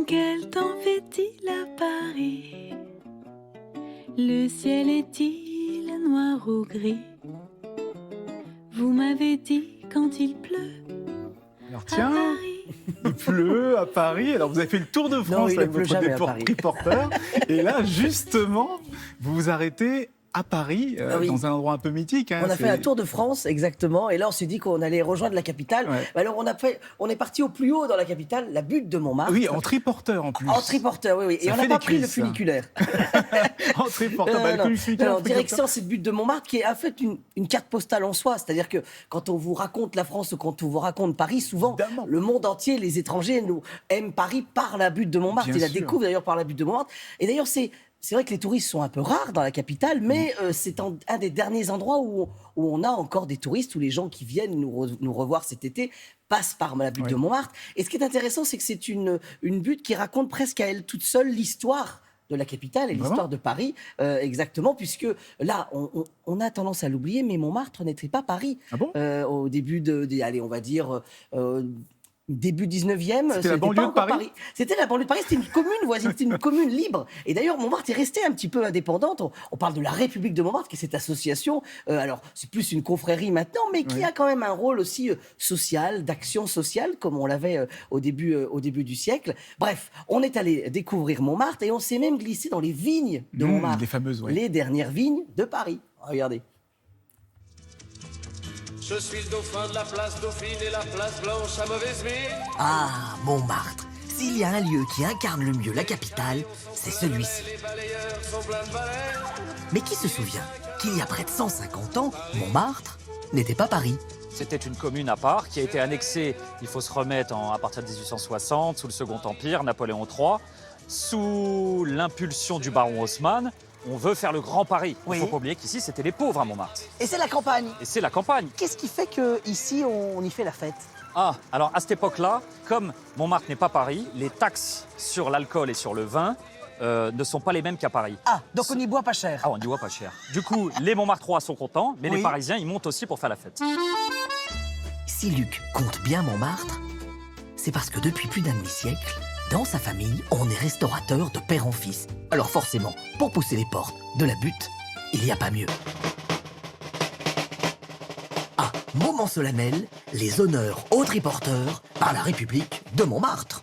Quel temps fait-il à Paris? Le ciel est-il noir ou gris? Vous m'avez dit quand il pleut Alors à tiens, Paris. il pleut à Paris. Alors vous avez fait le tour de France il avec ne pleut votre jamais à Paris. reporter. Et là, justement, vous vous arrêtez à Paris, oui. dans un endroit un peu mythique. Hein, On a fait un tour de France, exactement, et là on s'est dit qu'on allait rejoindre la capitale. Ouais. Alors on est parti au plus haut dans la capitale, la butte de Montmartre. Oui, en triporteur en plus. En triporteur, oui. Et Ça on n'a fait pas des pris le cuisses, ça. funiculaire. En triporteur, bah, le funiculaire, Alors, direction cette butte de Montmartre qui est en fait une carte postale en soi. C'est-à-dire que quand on vous raconte la France ou quand on vous raconte Paris, souvent Évidemment. le monde entier, les étrangers nous aiment Paris par la butte de Montmartre. Bien Ils la sûr. découvrent d'ailleurs par la butte de Montmartre. Et d'ailleurs c'est vrai que les touristes sont un peu rares dans la capitale, mais c'est un des derniers endroits où on a encore des touristes, où les gens qui viennent nous revoir cet été passent par la butte Oui. de Montmartre. Et ce qui est intéressant, c'est que c'est une butte qui raconte presque à elle toute seule l'histoire de la capitale et Vraiment l'histoire de Paris, exactement, puisque là, on a tendance à l'oublier, mais Montmartre n'était pas Paris. Ah bon Au début allez, on va dire... début 19e, C'était la banlieue pas de encore Paris. C'était la banlieue de Paris, c'était une commune voisine, c'était une commune libre. Et d'ailleurs, Montmartre est restée un petit peu indépendante. On parle de la République de Montmartre, qui est cette association. Alors, c'est plus une confrérie maintenant, mais qui Oui. a quand même un rôle aussi social, d'action sociale, comme on l'avait au début du siècle. Bref, on est allé découvrir Montmartre et on s'est même glissé dans les vignes de Montmartre. Les fameuses, ouais. Les dernières vignes de Paris. Regardez. Je suis le dauphin de la place Dauphine et la place Blanche à mauvaise mine. Ah, Montmartre. S'il y a un lieu qui incarne le mieux la capitale, c'est celui-ci. Les balayeurs sont pleins de balais. Mais qui se souvient qu'il y a près de 150 ans, Montmartre n'était pas Paris? C'était une commune à part qui a été annexée, il faut se remettre, à partir de 1860, sous le Second Empire, Napoléon III, sous l'impulsion du baron Haussmann. On veut faire le Grand Paris. Il Oui. ne faut pas oublier qu'ici, c'était les pauvres à Montmartre. Et c'est la campagne. Et c'est la campagne. Qu'est-ce qui fait qu'ici, on y fait la fête? Ah, alors à cette époque-là, comme Montmartre n'est pas Paris, les taxes sur l'alcool et sur le vin ne sont pas les mêmes qu'à Paris. Ah, donc on y boit pas cher. Ah, on n'y voit pas cher. Du coup, les Montmartrois sont contents, mais Oui. les Parisiens, ils montent aussi pour faire la fête. Si Luc compte bien Montmartre, c'est parce que depuis plus d'un demi-siècle, dans sa famille, on est restaurateur de père en fils. Alors forcément, pour pousser les portes de la butte, il n'y a pas mieux. Ah, moment solennel, les honneurs aux triporteurs par la République de Montmartre.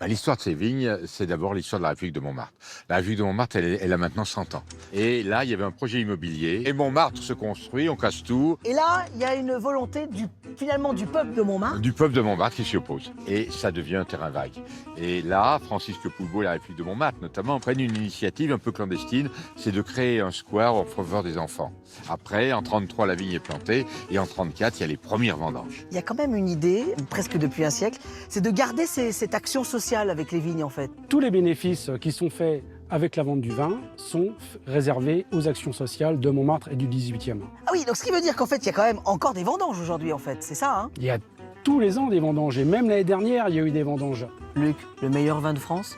L'histoire de ces vignes, c'est d'abord l'histoire de la République de Montmartre. La République de Montmartre, elle a maintenant 100 ans. Et là, il y avait un projet immobilier. Et Montmartre se construit, on casse tout. Et là, il y a une volonté finalement du peuple de Montmartre. Du peuple de Montmartre qui s'y oppose. Et ça devient un terrain vague. Et là, Francisque Poulbeau et la République de Montmartre, notamment, prennent une initiative un peu clandestine, c'est de créer un square en faveur des enfants. Après, en 1933, la vigne est plantée. Et en 1934, il y a les premières vendanges. Il y a quand même une idée, presque depuis un siècle, c'est de garder cette action sociale avec les vignes en fait. Tous les bénéfices qui sont faits avec la vente du vin sont réservés aux actions sociales de Montmartre et du 18e. Ah oui, donc ce qui veut dire qu'en fait, il y a quand même encore des vendanges aujourd'hui en fait, c'est ça hein? Il y a tous les ans des vendanges, et même l'année dernière, il y a eu des vendanges. Luc, le meilleur vin de France?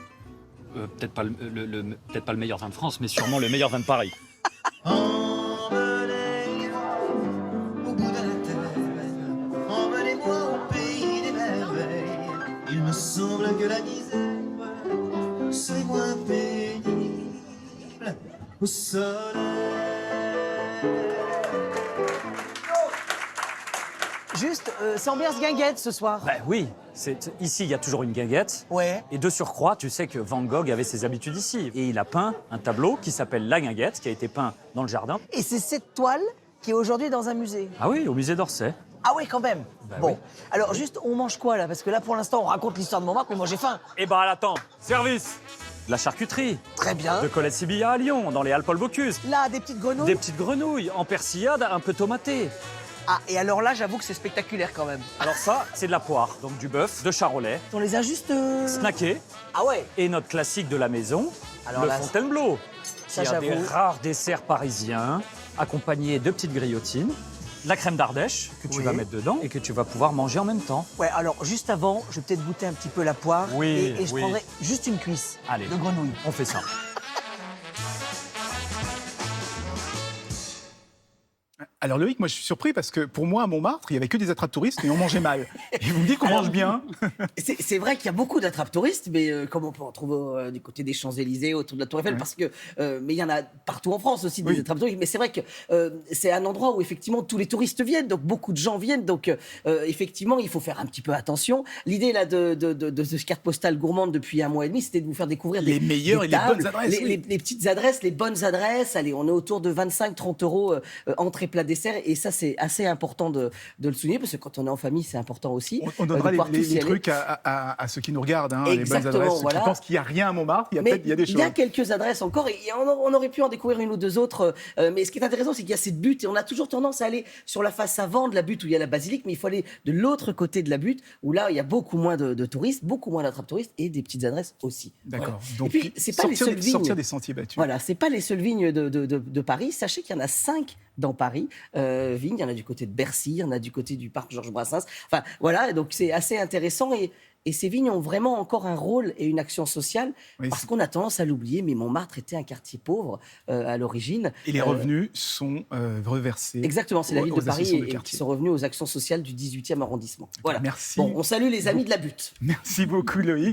Peut-être pas peut-être pas le meilleur vin de France, mais sûrement le meilleur vin de Paris. Emmenez-moi au bout de la terre, emmenez-moi au pays des merveilles. Il me semble que la misère, c'est moins pénible au soleil. Juste, c'est ambiance guinguette ce soir. Ben oui, ici il y a toujours une guinguette. Ouais. Et de surcroît, tu sais que Van Gogh avait ses habitudes ici. Et il a peint un tableau qui s'appelle La Guinguette, qui a été peint dans le jardin. Et c'est cette toile qui est aujourd'hui dans un musée. Ah oui, au musée d'Orsay. Ah oui, quand même. Bah bon, oui. alors juste, on mange quoi là? Parce que là, pour l'instant, on raconte l'histoire de Montmartre, mais moi j'ai faim. Eh ben attends, service. De la charcuterie. Très bien. De Colette Sibilla à Lyon, dans les Alpes-Paul-Bocuse. Là, des petites grenouilles. Des petites grenouilles en persillade un peu tomatée. Ah, et alors là, j'avoue que c'est spectaculaire quand même. Alors ça, c'est de la poire, donc du bœuf, de charolais, On les a juste... snacké. Ah ouais. Et notre classique de la maison, Alors le là, Fontainebleau. ça, Qui a des j'avoue. rares desserts parisiens, accompagnés de petites grillotines. La crème d'Ardèche que tu Oui. vas mettre dedans et que tu vas pouvoir manger en même temps. Ouais, alors juste avant, je vais peut-être goûter un petit peu la poire. Oui, et je oui. prendrai juste une cuisse Allez. de grenouille. On fait ça. Alors Loïc, moi je suis surpris parce que pour moi à Montmartre, il n'y avait que des attrape-touristes et on mangeait mal. Et vous me dites qu'on Alors, mange bien. C'est vrai qu'il y a beaucoup d'attrape-touristes, mais comme on peut en trouver du côté des Champs-Élysées, autour de la Tour Eiffel, Ouais. parce que, mais il y en a partout en France aussi des Oui. attrape-touristes. Mais c'est vrai que c'est un endroit où effectivement tous les touristes viennent, donc beaucoup de gens viennent. Donc effectivement, il faut faire un petit peu attention. L'idée là de cette carte postale gourmande depuis 1 mois et demi, c'était de vous faire découvrir Les meilleures des et les tables, bonnes adresses, oui. les petites adresses, les bonnes adresses. Allez, on est autour de 25-30 euros entrée, plat, dessert. Et ça, c'est assez important de le souligner, parce que quand on est en famille, c'est important aussi. On de donnera pouvoir tous y les aller. trucs à ceux qui nous regardent, hein, les bonnes Exactement, adresses. Ceux voilà. qui pensent qu'il n'y a rien à Montmartre, il y a Mais peut-être il y a des choses. il y a quelques adresses encore et on aurait pu en découvrir une ou deux autres. Mais ce qui est intéressant, c'est qu'il y a cette butte et on a toujours tendance à aller sur la face avant de la butte où il y a la basilique, mais il faut aller de l'autre côté de la butte où là, il y a beaucoup moins de touristes, beaucoup moins d'attrape-touristes et des petites adresses aussi. D'accord. Voilà. Donc, et puis, c'est pas les seules vignes. sortir des sentiers battus. Voilà, c'est pas les seules vignes de Paris. Sachez qu'il y en a 5 dans Paris. Vignes, il y en a du côté de Bercy, il y en a du côté du parc Georges Brassens. Enfin, voilà, donc c'est assez intéressant et ces vignes ont vraiment encore un rôle et une action sociale, Oui, parce c'est- qu'on a tendance à l'oublier, mais Montmartre était un quartier pauvre à l'origine. Et les revenus sont reversés. Exactement, c'est la ville aux de Paris associations de et qui quartier. sont revenus aux actions sociales du 18e arrondissement. Voilà. Merci. Bon, on salue les amis de la butte. Merci beaucoup Loïc.